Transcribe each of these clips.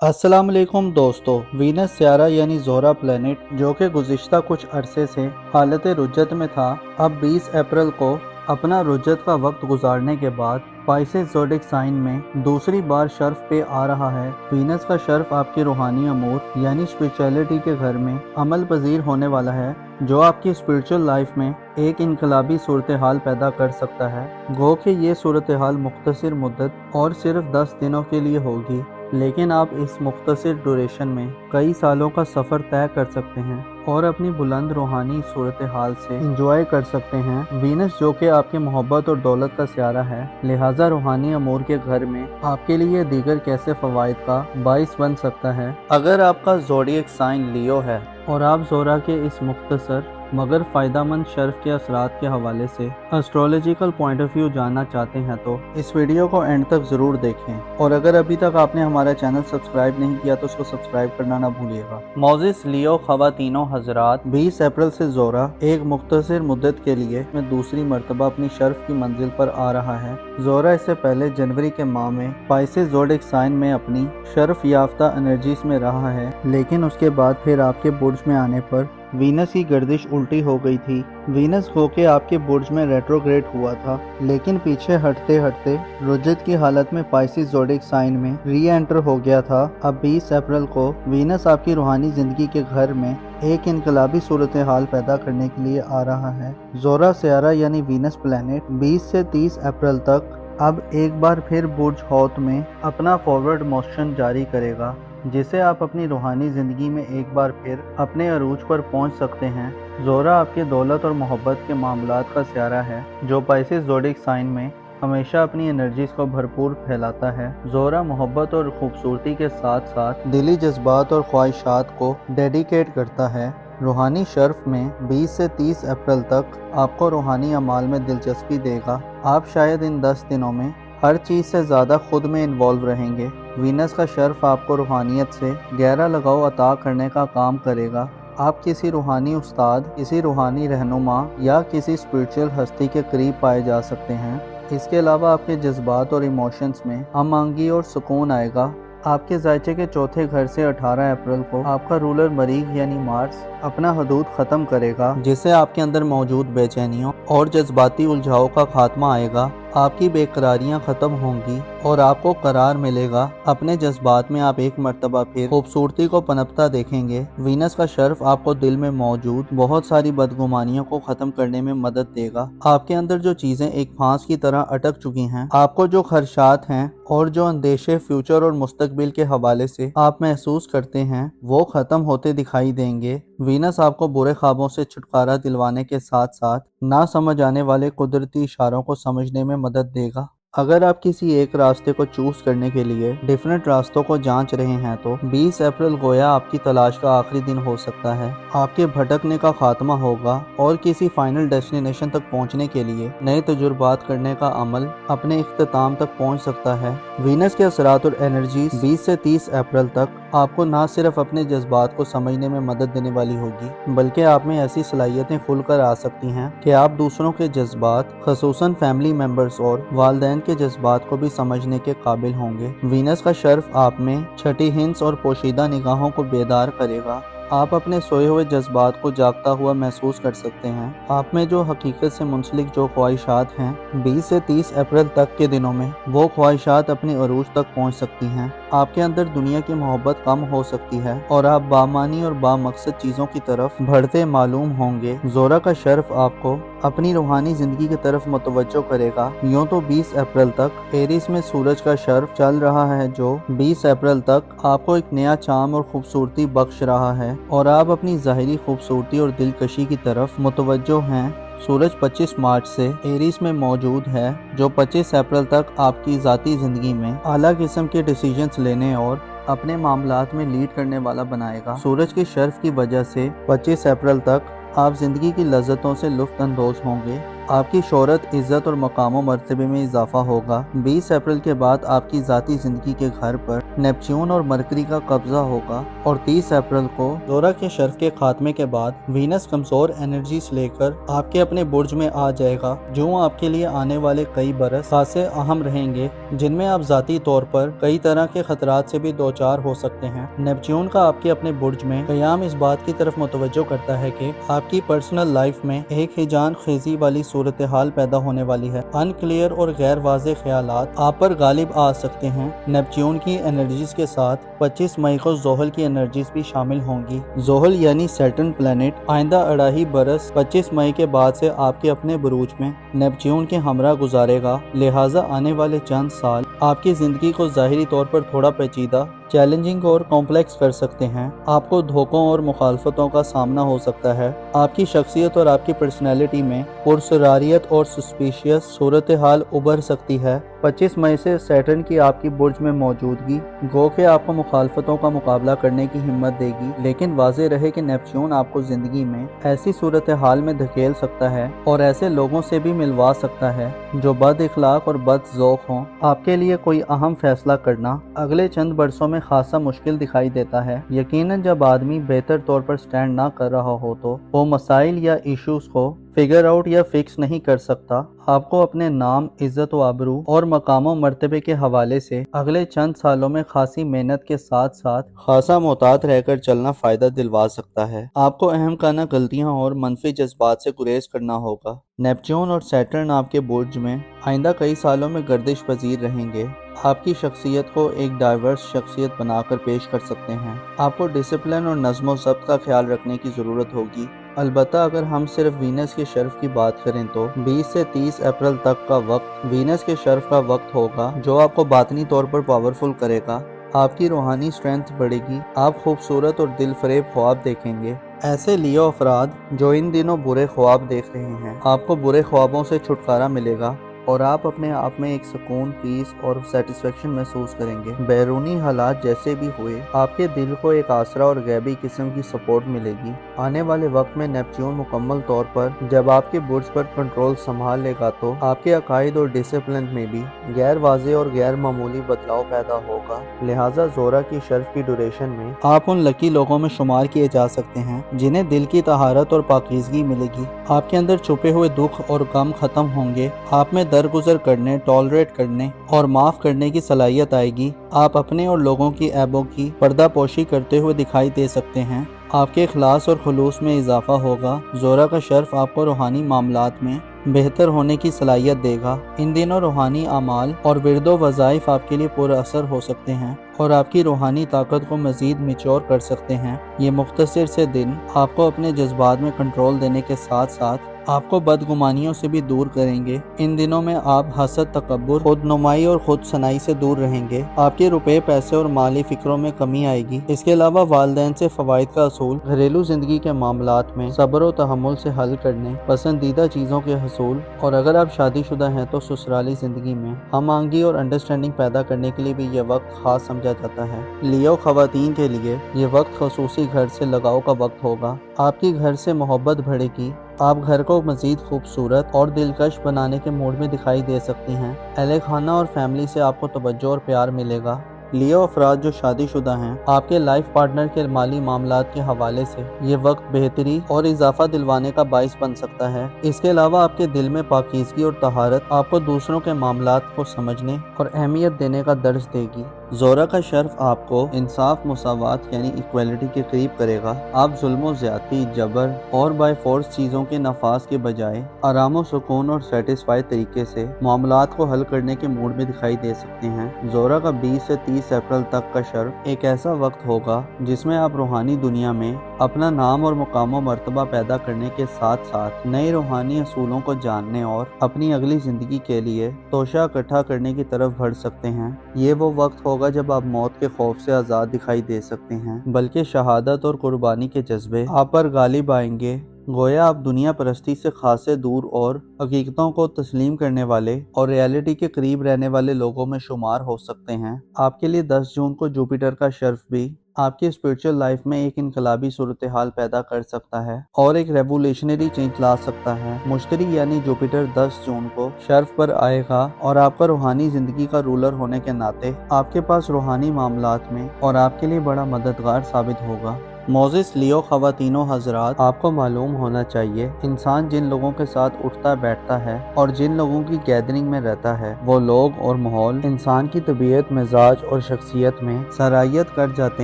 अस्सलाम वालेकुम दोस्तों। वीनस सियारा यानी ज़ोहरा प्लैनेट जो कि गुज़िश्ता कुछ अरसे से हालत रुज्जत में था, अब 20 अप्रैल को अपना रुज्जत का वक्त गुजारने के बाद पाइसेस ज़ोडिक साइन में दूसरी बार शर्फ पे आ रहा है। वीनस का शर्फ आपकी रूहानी अमूर यानी स्पिरिचुअलिटी के घर में अमल पजीर होने वाला है, जो आपकी स्पिरिचुअल लाइफ में एक इनकलाबी सूरत हाल पैदा कर सकता है। गो कि ये सूरत हाल मुख्तसर मुद्दत और सिर्फ 10 दिनों के लिए होगी, लेकिन आप इस मुख्तसर ड्यूरेशन में कई सालों का सफ़र तय कर सकते हैं और अपनी बुलंद रूहानी सूरत हाल से इंजॉय कर सकते हैं। वीनस जो कि आपकी मोहब्बत और दौलत का सियारा है, लिहाजा रूहानी अमूर के घर में आपके लिए दीगर कैसे फ़वाइद का बाइस बन सकता है। अगर आपका ज़ोडिएक साइन लियो है और आप ज़ोहरा के इस मुख्तसर मगर फ़ायदेमंद शर्फ के असरात के हवाले से एस्ट्रोलॉजिकल पॉइंट ऑफ व्यू जानना चाहते हैं तो इस वीडियो को एंड तक ज़रूर देखें, और अगर अभी तक आपने हमारा चैनल सब्सक्राइब नहीं किया तो उसको सब्सक्राइब करना ना भूलिएगा। मोजिस लियो ख़वातीनो हज़रात, 20 अप्रैल से ज़ोहरा एक मुख्तसर मुद्दत के लिए मैं दूसरी मरतबा अपनी शर्फ की मंजिल पर आ रहा है। ज़ोहरा इससे पहले जनवरी के माह में पाइसेस ज़ोडिक साइन में अपनी शर्फ याफ्ता एनर्जीज में रहा है, लेकिन उसके बाद फिर आपके बुर्ज में आने पर वीनस की गर्दिश उल्टी हो गई थी। वीनस हो के आपके बुर्ज में रेट्रोग्रेड हुआ था, लेकिन पीछे हटते हटते रुज्जत की हालत में पाइसेस ज़ोडिक साइन में री एंटर हो गया था। अब 20 अप्रैल को वीनस आपकी रूहानी जिंदगी के घर में एक इनकलाबी सूरत हाल पैदा करने के लिए आ रहा है। ज़ोहरा सियारा यानी वीनस प्लैनेट 20 से 30 अप्रैल तक अब एक बार फिर बुर्ज हौत में अपना फॉरवर्ड मोशन जारी करेगा, जिसे आप अपनी रूहानी ज़िंदगी में एक बार फिर अपने अरूज पर पहुंच सकते हैं। ज़ोहरा आपके दौलत और मोहब्बत के मामलात का सियारा है, जो पाइसेस ज़ोडिक साइन में हमेशा अपनी एनर्जीज को भरपूर फैलाता है। ज़ोहरा मोहब्बत और खूबसूरती के साथ साथ दिली जज्बात और ख्वाहिशात को डेडिकेट करता है। रूहानी शर्फ में 20 से 30 अप्रैल तक आपको रूहानी अमाल में दिलचस्पी देगा। आप शायद इन 10 दिनों में हर चीज़ से ज़्यादा खुद में इन्वॉल्व रहेंगे। वीनस का शर्फ आपको रूहानियत से गहरा लगाव अता करने का काम करेगा। आप किसी रूहानी उस्ताद, किसी रूहानी रहनुमा या किसी स्पिरिचुअल हस्ती के करीब पाए जा सकते हैं। इसके अलावा आपके जज्बात और इमोशंस में हम आंगी और सुकून आएगा। आपके जायचे के चौथे घर से 18 अप्रैल को आपका रूलर मरीख यानी मार्स अपना हदूद ख़त्म करेगा, जिससे आपके अंदर मौजूद बेचैनियों और जज्बाती उलझाव का खात्मा आएगा। आपकी बेकरारियां ख़त्म होंगी और आपको करार मिलेगा। अपने जज्बात में आप एक मर्तबा फिर खूबसूरती को पनपता देखेंगे। वीनस का शर्फ आपको दिल में मौजूद बहुत सारी बदगुमानियों को ख़त्म करने में मदद देगा। आपके अंदर जो चीज़ें एक फांस की तरह अटक चुकी हैं, आपको जो खदशात हैं और जो अंदेशे फ्यूचर और मुस्तकबिल के हवाले से आप महसूस करते हैं, वो ख़त्म होते दिखाई देंगे। वीनस आपको बुरे ख्वाबों से छुटकारा दिलवाने के साथ साथ ना समझ आने वाले कुदरती इशारों को समझने में मदद देगा। अगर आप किसी एक रास्ते को चूज करने के लिए डिफरेंट रास्तों को जांच रहे हैं तो 20 अप्रैल गोया आपकी तलाश का आखिरी दिन हो सकता है। आपके भटकने का खात्मा होगा और किसी फाइनल डेस्टिनेशन तक पहुंचने के लिए नए तजुर्बात करने का अमल अपने इख्तिताम तक पहुंच सकता है। वीनस के असरात और एनर्जीज 20 से 30 अप्रैल तक आपको ना सिर्फ अपने जज्बात को समझने में मदद देने वाली होगी, बल्कि आप में ऐसी सलाहियतें खुलकर आ सकती हैं कि आप दूसरों के जज्बात, खसूसन फैमिली मेंबर्स और वालिदैन के जज्बात को भी समझने के काबिल होंगे। वीनस का शर्फ आप में छठी हिंस और पोशीदा निगाहों को बेदार करेगा। आप अपने सोए हुए जज्बात को जागता हुआ महसूस कर सकते हैं। आप में जो हकीकत से मुंसलिक जो ख्वाहिशात हैं, 20 से 30 अप्रैल तक के दिनों में वो ख्वाहिशात अपने अरूज तक पहुंच सकती हैं। आपके अंदर दुनिया की मोहब्बत कम हो सकती है और आप बामानी और बामकसद चीज़ों की तरफ बढ़ते मालूम होंगे। ज़ोहरा का शर्फ आपको अपनी रूहानी जिंदगी की तरफ मुतवज्जो करेगा। यूँ तो 20 अप्रैल तक एरिस में सूरज का शर्फ चल रहा है, जो 20 अप्रैल तक आपको एक नया चाम और खूबसूरती बख्श रहा है और आप अपनी ज़ाहिरी खूबसूरती और दिलकशी की तरफ मुतवज्जो हैं। सूरज 25 मार्च से एरिस में मौजूद है, जो 25 अप्रैल तक आपकी ज़ाती ज़िंदगी में आला किस्म के डिसीजंस लेने और अपने मामलात में लीड करने वाला बनाएगा। सूरज के शर्फ की वजह से 25 अप्रैल तक आप ज़िंदगी की लज्जतों से लुत्फ़ अंदोज़ होंगे। آپ کی شہرت، عزت اور مقام و مرتبے میں اضافہ ہوگا۔ 20 اپریل کے بعد آپ کی ذاتی زندگی کے گھر پر نیپچون اور مرکری کا قبضہ ہوگا اور 30 اپریل کو زہرہ کے شرف کے خاتمے کے بعد وینس کمزور انرجیز لے کر آپ کے اپنے برج میں آ جائے گا، جو آپ کے لیے آنے والے کئی برس خاصے اہم رہیں گے، جن میں آپ ذاتی طور پر کئی طرح کے خطرات سے بھی دوچار ہو سکتے ہیں۔ نیپچون کا آپ کے اپنے برج میں قیام اس بات کی طرف متوجہ کرتا ہے کہ آپ کی پرسنل لائف میں ایک ہیجان خیزی والی صورتحال پیدا ہونے والی ہے۔ ان کلیئر اور غیر واضح خیالات آپ پر غالب آ سکتے ہیں۔ نیپچون کی انرجیز کے ساتھ 25 مئی کو زحل کی انرجیز بھی شامل ہوں گی۔ زحل یعنی سیٹرن پلانٹ آئندہ 2.5 برس 25 مئی کے بعد سے آپ کے اپنے بروج میں نیپچون کے ہمراہ گزارے گا، لہٰذا آنے والے چند سال آپ کی زندگی کو ظاہری طور پر تھوڑا پیچیدہ، چیلنجنگ اور کمپلیکس کر سکتے ہیں۔ آپ کو دھوکوں اور مخالفتوں کا سامنا ہو سکتا ہے۔ آپ کی شخصیت اور آپ کی پرسنالٹی میں پرسراریت اور سسپیشیس صورتحال ابھر سکتی ہے۔ 25 مئی سے سیٹرن کی آپ کی برج میں موجودگی گو کہ آپ کو مخالفتوں کا مقابلہ کرنے کی ہمت دے گی، لیکن واضح رہے کہ نیپچون آپ کو زندگی میں ایسی صورتحال میں دھکیل سکتا ہے اور ایسے لوگوں سے بھی ملوا سکتا ہے جو بد اخلاق اور بد ذوق ہوں۔ آپ کے لیے کوئی اہم فیصلہ کرنا اگلے چند برسوں میں خاصا مشکل دکھائی دیتا ہے، یقیناً جب آدمی بہتر طور پر سٹینڈ نہ کر رہا ہو تو وہ مسائل یا ایشوز کو فگر آؤٹ یا فکس نہیں کر سکتا۔ آپ کو اپنے نام، عزت و آبرو اور مقام و مرتبے کے حوالے سے اگلے چند سالوں میں خاصی محنت کے ساتھ ساتھ خاصا محتاط رہ کر چلنا فائدہ دلوا سکتا ہے۔ آپ کو اہم کانہ غلطیاں اور منفی جذبات سے گریز کرنا ہوگا۔ نیپچون اور سیٹرن آپ کے برج میں آئندہ کئی سالوں میں گردش پذیر رہیں گے۔ آپ کی شخصیت کو ایک ڈائیورس شخصیت بنا کر پیش کر سکتے ہیں۔ آپ کو ڈسپلن اور نظم و ضبط کا خیال رکھنے کی ضرورت ہوگی۔ البتہ اگر ہم صرف وینس کے شرف کی بات کریں تو 20 سے 30 اپریل تک کا وقت وینس کے شرف کا وقت ہوگا، جو آپ کو باطنی طور پر پاورفل کرے گا۔ آپ کی روحانی سٹرینتھ بڑھے گی، آپ خوبصورت اور دل فریب خواب دیکھیں گے۔ ایسے لیو افراد جو ان دنوں برے خواب دیکھ رہے ہیں، آپ کو برے خوابوں سے چھٹکارا ملے گا اور آپ اپنے آپ میں ایک سکون، پیس اور سیٹسفیکشن محسوس کریں گے۔ بیرونی حالات جیسے بھی ہوئے، آپ کے دل کو ایک آسرا اور غیبی قسم کی سپورٹ ملے گی۔ آنے والے وقت میں نیپچون مکمل طور پر جب آپ کے برج پر کنٹرول سنبھال لے گا تو آپ کے عقائد اور ڈسپلن میں بھی غیر واضح اور غیر معمولی بدلاؤ پیدا ہوگا، لہٰذا زہرہ کی شرف کی ڈیوریشن میں آپ ان لکی لوگوں میں شمار کیے جا سکتے ہیں جنہیں دل کی طہارت اور پاکیزگی ملے گی۔ آپ کے اندر چھپے ہوئے دکھ اور غم ختم ہوں گے، آپ میں درگزر کرنے، ٹالریٹ کرنے اور معاف کرنے کی صلاحیت آئے گی۔ آپ اپنے اور لوگوں کی عیبوں کی پردہ پوشی کرتے ہوئے دکھائی دے سکتے ہیں۔ آپ کے اخلاص اور خلوص میں اضافہ ہوگا۔ زہرہ کا شرف آپ کو روحانی معاملات میں بہتر ہونے کی صلاحیت دے گا۔ ان دنوں روحانی اعمال اور ورد و وظائف آپ کے لیے پر اثر ہو سکتے ہیں اور آپ کی روحانی طاقت کو مزید میچور کر سکتے ہیں۔ یہ مختصر سے دن آپ کو اپنے جذبات میں کنٹرول دینے کے ساتھ ساتھ آپ کو بدگمانیوں سے بھی دور کریں گے۔ ان دنوں میں آپ حسد، تکبر، خود نمائی اور خود ثنائی سے دور رہیں گے۔ آپ کے روپے، پیسے اور مالی فکروں میں کمی آئے گی۔ اس کے علاوہ والدین سے فوائد کا اصول، گھریلو زندگی کے معاملات میں صبر و تحمل سے حل کرنے، پسندیدہ چیزوں کے حصول اور اگر آپ شادی شدہ ہیں تو سسرالی زندگی میں ہم آہنگی اور انڈرسٹینڈنگ پیدا کرنے کے لیے بھی یہ وقت خاص سمجھا جاتا ہے۔ لیو خواتین کے لیے یہ وقت خصوصی گھر سے لگاؤ کا وقت ہوگا۔ آپ کی گھر سے محبت بڑھے گی۔ آپ گھر کو مزید خوبصورت اور دلکش بنانے کے موڈ میں دکھائی دے سکتی ہیں۔ اہل خانہ اور فیملی سے آپ کو توجہ اور پیار ملے گا۔ لیو افراد جو شادی شدہ ہیں، آپ کے لائف پارٹنر کے مالی معاملات کے حوالے سے یہ وقت بہتری اور اضافہ دلوانے کا باعث بن سکتا ہے۔ اس کے علاوہ آپ کے دل میں پاکیزگی اور طہارت آپ کو دوسروں کے معاملات کو سمجھنے اور اہمیت دینے کا درس دے گی۔ زہرہ کا شرف آپ کو انصاف، مساوات یعنی ایکویلٹی کے قریب کرے گا۔ آپ ظلم و زیادتی، جبر اور بائی فورس چیزوں کے نفاذ کے بجائے آرام و سکون اور سیٹسفائی طریقے سے معاملات کو حل کرنے کے موڈ میں دکھائی دے سکتے ہیں۔ زہرہ کا 20 سے 30 اپریل تک کا شرف ایک ایسا وقت ہوگا جس میں آپ روحانی دنیا میں اپنا نام اور مقام و مرتبہ پیدا کرنے کے ساتھ ساتھ نئے روحانی اصولوں کو جاننے اور اپنی اگلی زندگی کے لیے توشہ اکٹھا کرنے کی طرف بڑھ سکتے ہیں۔ یہ وہ وقت ہوگا جب آپ موت کے خوف سے آزاد دکھائی دے سکتے ہیں، بلکہ شہادت اور قربانی کے جذبے آپ پر غالب آئیں گے۔ گویا آپ دنیا پرستی سے خاصے دور اور حقیقتوں کو تسلیم کرنے والے اور ریالٹی کے قریب رہنے والے لوگوں میں شمار ہو سکتے ہیں۔ آپ کے لیے 10 جون کو جوپیٹر کا شرف بھی आपकी स्पिरिचुअल लाइफ में एक इनकलाबी सूरत हाल पैदा कर सकता है और एक रेवोल्यूशनरी चेंज ला सकता है। मुश्तरी यानी जुपिटर 10 जून को शर्फ पर आएगा और आपका रूहानी जिंदगी का रूलर होने के नाते आपके पास रूहानी मामलात में और आपके लिए बड़ा मददगार साबित होगा। मोजिस लियो ख़वातीनो हजरात, आपको मालूम होना चाहिए इंसान जिन लोगों के साथ उठता बैठता है और जिन लोगों की गैदरिंग में रहता है वो लोग और माहौल इंसान की तबीयत, मिजाज और शख्सियत में सराहियत कर जाते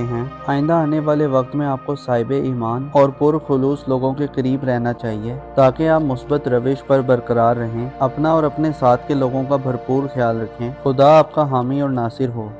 हैं। आइंदा आने वाले वक्त में आपको साहिब ईमान और पुरखुलूस लोगों के करीब रहना चाहिए ताकि आप मुस्बत रविश पर बरकरार रहें। अपना और अपने साथ के लोगों का भरपूर ख्याल रखें। खुदा आपका हामी और नासिर हो।